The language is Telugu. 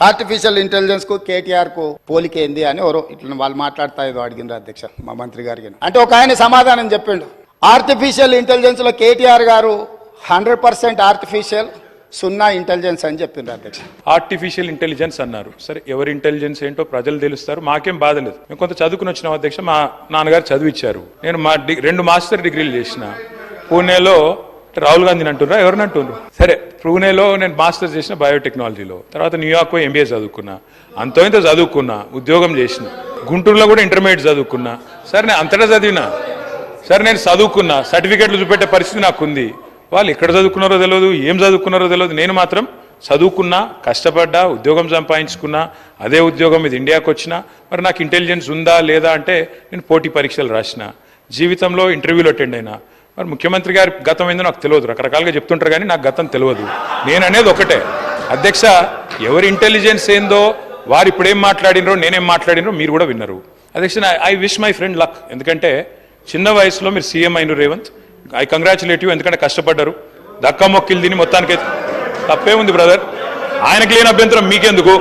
ఆర్టిఫిషియల్ ఇంటెలిజెన్స్ కు కేటీఆర్ కు పోలికేంది అని ఎవరో ఇట్లా వాళ్ళు మాట్లాడతా ఏదో అడిగినారు అధ్యక్ష మా మంత్రి గారికి. అంటే ఒక ఆయన సమాధానం చెప్పిండు, ఆర్టిఫిషియల్ ఇంటెలిజెన్స్ లో కేటీఆర్ గారు 100% ఆర్టిఫిషియల్, 0 ఇంటెలిజెన్స్ అని చెప్పిండ్రు అధ్యక్ష. ఆర్టిఫిషియల్ ఇంటెలిజెన్స్ అన్నారు. సరే, ఎవరి ఇంటెలిజెన్స్ ఏంటో ప్రజలు తెలుస్తారు, మాకేం బాధ లేదు. మేము కొంత చదువుకుని వచ్చినాం అధ్యక్ష. మా నాన్నగారు చదివిచ్చారు. నేను మా 2 మాస్టర్ డిగ్రీలు చేసిన. పూణేలో రాహుల్ గాంధీని అంటున్నా, ఎవరిని అంటున్నారు? సరే, పూణేలో నేను మాస్టర్స్ చేసిన బయోటెక్నాలజీలో. తర్వాత న్యూయార్క్ ఎంబీఏ చదువుకున్నా. అంతో ఇంత చదువుకున్నా, ఉద్యోగం చేసిన. గుంటూరులో కూడా ఇంటర్మీడియట్ చదువుకున్నా. సరే, నేను అంతటా చదివినా. సరే, నేను చదువుకున్నా, సర్టిఫికెట్లు చూపెట్టే పరిస్థితి నాకుంది. వాళ్ళు ఎక్కడ చదువుకున్నారో తెలియదు, ఏం చదువుకున్నారో తెలియదు. నేను మాత్రం చదువుకున్నా, కష్టపడ్డా, ఉద్యోగం సంపాదించుకున్నా. అదే ఉద్యోగం ఇది ఇండియాకి వచ్చినా. మరి నాకు ఇంటెలిజెన్స్ ఉందా లేదా అంటే నేను పోటీ పరీక్షలు రాసిన, జీవితంలో ఇంటర్వ్యూలు అటెండ్ అయినా. మరి ముఖ్యమంత్రి గారి గతం ఏందో నాకు తెలియదు, రకరకాలుగా చెప్తుంటారు కానీ నాకు గతం తెలియదు. నేను అనేది ఒకటే అధ్యక్ష, ఎవరి ఇంటెలిజెన్స్ ఏందో వారు ఇప్పుడు ఏం మాట్లాడినరో నేనేం మాట్లాడినరో మీరు కూడా విన్నారు అధ్యక్ష. I wish my friend luck. ఎందుకంటే చిన్న వయసులో మీరు సీఎం అయిన రేవంత్, ఐ కంగ్రాచులేట్ యూ. ఎందుకంటే కష్టపడ్డారు, దక్కా మొక్కిలు తిని మొత్తానికి తప్పే ఉంది బ్రదర్. ఆయనకి లేని అభ్యంతరం మీకెందుకు?